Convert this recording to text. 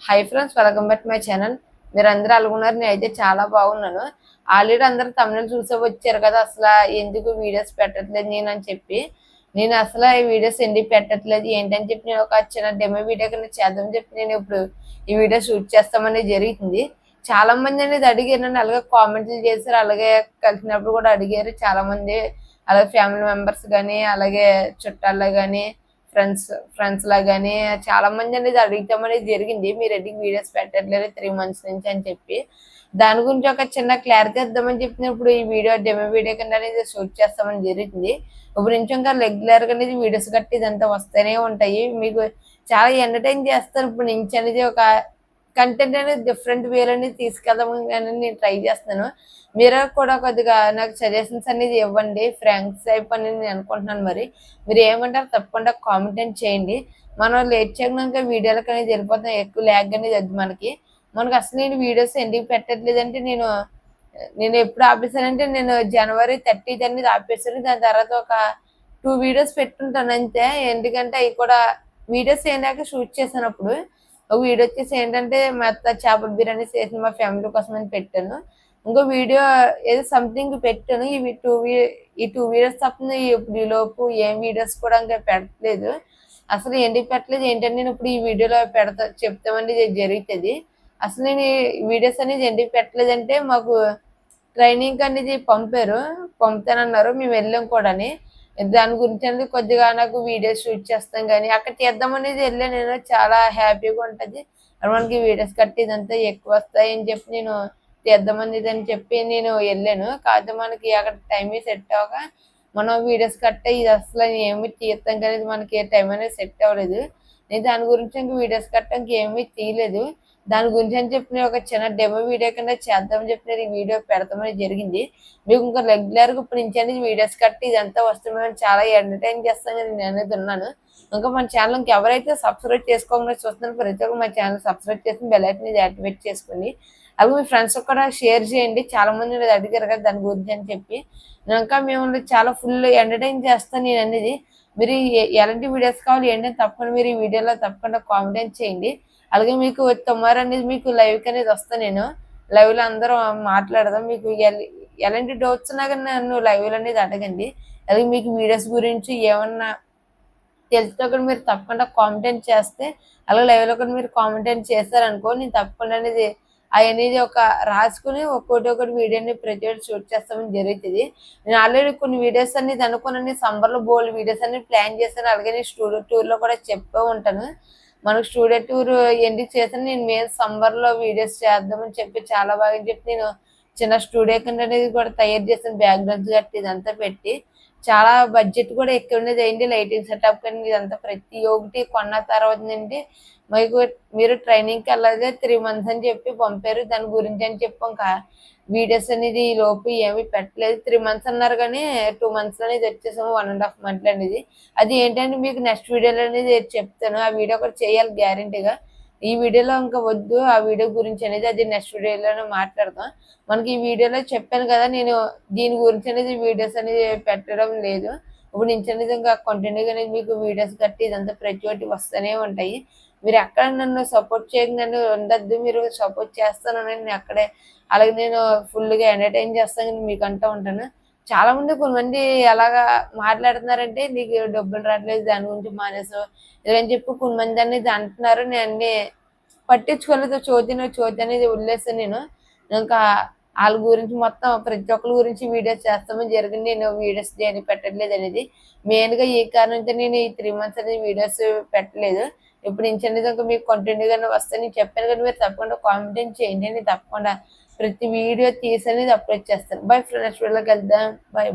Hi friends, welcome back to my channel. మీరు అందరూ అనుకున్నారు నేనైతే చాలా బాగున్నాను. ఆల్రెడీ అందరూ తమిళ చూసే వచ్చారు కదా, అసలు ఎందుకు వీడియోస్ పెట్టట్లేదు నేను అని చెప్పి. నేను అసలు ఈ వీడియోస్ ఎందుకు పెట్టట్లేదు ఏంటని చెప్పి నేను ఒక చిన్న డెమో వీడియో కింద చేద్దామని చెప్పి నేను ఇప్పుడు ఈ వీడియో షూట్ చేస్తామనేది జరుగుతుంది. చాలా మంది అనేది అడిగారు నన్ను, అలాగే కామెంట్లు చేశారు, అలాగే కలిసినప్పుడు కూడా అడిగారు చాలా మంది, అలాగే ఫ్యామిలీ మెంబర్స్ కానీ, అలాగే చుట్టాల్లో కానీ, ఫ్రెండ్స్ లా గానీ చాలా మంది అనేది అడుగుతాం అనేది జరిగింది. మీరు ఎందుకు వీడియోస్ పెట్టట్లేదు 3 months నుంచి అని చెప్పి. దాని గురించి ఒక చిన్న క్లారిటీ ఇద్దామని చెప్పిన ఇప్పుడు ఈ వీడియో డెమో వీడియో కింద అనేది షూట్ చేస్తామని జరుగుతుంది. ఇప్పుడు నుంచి ఇంకా రెగ్యులర్ గా అనేది వీడియోస్ కట్టి ఇదంతా వస్తూనే ఉంటాయి. మీకు చాలా ఎంటర్టైన్ చేస్తాను. ఇప్పుడు నుంచి అనేది ఒక కంటెంట్ అనేది డిఫరెంట్ వేలో అనేది తీసుకెళ్దామని నేను ట్రై చేస్తున్నాను. మీరు కూడా కొద్దిగా నాకు సజెషన్స్ అనేది ఇవ్వండి. ఫ్రాంక్స్ అయిపోయి నేను అనుకుంటున్నాను. మరి మీరు ఏమంటారు తప్పకుండా కామెంట్ చేయండి. మనం లేట్ చేయకుండా వీడియోలకు అనేది వెళ్ళిపోతాం, ఎక్కువ ల్యాగ్ అనేది వద్దు మనకు అసలు నేను వీడియోస్ ఎందుకు పెట్టట్లేదంటే నేను ఎప్పుడు ఆపేసానంటే నేను January 30th అనేది ఆపేసాను. దాని తర్వాత ఒక 2 వీడియోస్ పెట్టుంటాను అంతే. ఎందుకంటే అవి కూడా వీడియోస్ ఏంటంటే షూట్ చేసినప్పుడు ఒక వీడియో వచ్చేసి ఏంటంటే మా అత్త చేపల బిర్యానీ చేసిన మా ఫ్యామిలీ కోసం అని పెట్టాను. ఇంకో వీడియో ఏదో సంథింగ్ పెట్టాను. ఈ టూ వీడియోస్ తప్ప ఇప్పుడు ఈ లోపు ఏం వీడియోస్ కూడా ఇంకా పెట్టలేదు. అసలు ఎందుకు పెట్టలేదు ఏంటంటే నేను ఇప్పుడు ఈ వీడియోలో చెప్తామని జరుగుతుంది. అసలు నేను వీడియోస్ అనేది ఎందుకు పెట్టలేదంటే మాకు ట్రైనింగ్ అనేది పంపుతానన్నారు. మేము వెళ్ళాం కూడా. దాని గురించి అనేది కొద్దిగా నాకు వీడియోస్ షూట్ చేస్తాం కానీ అక్కడ చేద్దాం అనేది వెళ్ళా. నేను చాలా హ్యాపీగా ఉంటుంది. మనకి వీడియోస్ కట్టి ఇదంతా ఎక్కువ వస్తాయి అని చెప్పి నేను చేద్దామని అని చెప్పి నేను వెళ్ళాను. కాకపోతే మనకి అక్కడ టైం సెట్ అవ్వక మనం వీడియోస్ కట్టే ఇది అసలు ఏమి తీస్తాం కానీ మనకి టైం అనేది సెట్ అవ్వలేదు. నేను దాని గురించి ఇంక వీడియోస్ కట్టడానికి ఏమీ తీయలేదు. దాని గురించి అని చెప్పి ఒక చిన్న డెమో వీడియో కింద చేద్దామని చెప్పి నేను ఈ వీడియో పెడతామని జరిగింది. మీకు ఇంకా రెగ్యులర్గా ఇప్పుడు నుంచి అనేది వీడియోస్ కట్టి ఇదంతా వస్తున్నామని చాలా ఎంటర్టైన్ చేస్తాను నేను అనేది ఉన్నాను. ఇంకా మన ఛానల్ ఎవరైతే సబ్స్క్రైబ్ చేసుకోకుండా చూస్తున్నారు ప్రతి ఒక్కరు మన ఛానల్ సబ్స్క్రైబ్ చేసి బెల్ ఐకాన్ అనేది యాక్టివేట్ చేసుకోండి. అవి మీ ఫ్రెండ్స్ కూడా షేర్ చేయండి. చాలా మంది అడిగారు కదా దాని గురించి అని చెప్పి. ఇంకా మేము చాలా ఫుల్ ఎంటర్టైన్ చేస్తాను నేను అనేది. మీరు ఎలాంటి వీడియోస్ కావాలి ఏంటంటే తప్పకుండా మీరు ఈ వీడియోలో తప్పకుండా కామెంట్ చేయండి. అలాగే మీకు టుమారో అనేది మీకు లైవ్కి అనేది వస్తాను. నేను లైవ్లో అందరూ మాట్లాడదాం. మీకు ఎలాంటి డౌట్స్ ఉన్నా కానీ నన్ను లైవ్లో అనేది అడగండి. అలాగే మీకు వీడియోస్ గురించి ఏమన్నా తెలిస్తే కూడా మీరు తప్పకుండా కామెంట్ చేస్తే, అలాగే లైవ్లో కూడా మీరు కామెంట్ చేస్తారనుకో నేను తప్పకుండా అనేది అనేది ఒక రాసుకుని ఒక్కొక్కటి వీడియోని ప్రతి ఒక్కటి షూట్ చేస్తామని జరుగుతుంది. నేను ఆల్రెడీ కొన్ని వీడియోస్ అనేది అనుకున్నాను. సమ్మర్లో బోల్డ్ వీడియోస్ అన్ని ప్లాన్ చేశాను. అలాగే నేను స్టూడియో టూర్లో కూడా చెప్పే ఉంటాను. మనకు స్టూడియో టూర్ ఎందుకు చేశాను నేను మెయిన్ సమ్మర్లో వీడియోస్ చేద్దామని చెప్పి చాలా బాగా చెప్పి నేను చిన్న స్టూడియో కింద అనేది కూడా తయారు చేశాను. బ్యాక్గ్రౌండ్స్ కట్టి ఇదంతా పెట్టి చాలా బడ్జెట్ కూడా ఎక్కువ ఉండేది అయింది. లైటింగ్ సెటప్ కానీ ఇదంతా ప్రతి ఒక్కటి కొన్న తర్వాత నుండి మీరు ట్రైనింగ్కి వెళ్ళాలి 3 months అని చెప్పి పంపారు. దాని గురించి అని చెప్పి ఇంకా వీడియోస్ అనేది ఈ లోపు ఏమి పెట్టలేదు. 3 months అన్నారు కానీ 2 months అనేది వచ్చేసాము. 1.5 months అనేది. అది ఏంటంటే మీకు నెక్స్ట్ వీడియోలో అనేది చెప్తాను. ఆ వీడియో కూడా చేయాలి గ్యారంటీగా. ఈ వీడియోలో ఇంకా వద్దు, ఆ వీడియో గురించి అనేది అది నెక్స్ట్ వీడియోలోనే మాట్లాడదాం. మనకి ఈ వీడియోలో చెప్పాను కదా నేను దీని గురించి అనేది వీడియోస్ అనేది పెట్టడం లేదు. ఇప్పుడు నుంచి అనేది ఇంకా కంటిన్యూగా అనేది మీకు వీడియోస్ కట్టి ఇదంతా ప్రతి ఒక్కటి వస్తూనే ఉంటాయి. మీరు ఎక్కడ నన్ను సపోర్ట్ చేయకుండా ఉండద్దు. మీరు సపోర్ట్ చేస్తాను నేను అక్కడే. అలాగే నేను ఫుల్గా ఎంటర్టైన్ చేస్తాను మీకు అంటూ ఉంటాను. చాలా మంది కొంతమంది ఎలాగా మాట్లాడుతున్నారంటే నీకు డబ్బులు రావట్లేదు దాని గురించి మానేసు ఇదని చెప్పి కొంతమంది అనేది అంటున్నారు. నేను అన్ని పట్టించుకోలేదు. చోతి అనేది వదిలేస్తాను. నేను ఇంకా వాళ్ళ గురించి మొత్తం ప్రతి ఒక్కరి గురించి వీడియోస్ చేస్తామని జరిగింది. నేను వీడియోస్ దేని పెట్టట్లేదు అనేది మెయిన్గా ఈ కారణంతో నేను ఈ 3 months అనేది వీడియోస్ పెట్టలేదు. ఇప్పుడు నుంచి అనేది ఇంకా మీకు కంటిన్యూగానే వస్తే నేను చెప్పాను కానీ మీరు తప్పకుండా కామెంట్ చేయండి. నేను తప్పకుండా ప్రతి వీడియో తీసి అనేది అప్లోడ్ చేస్తాను. బై ఫ్రెండ్స్, వీళ్ళకి వెళ్దాం. బాయ్.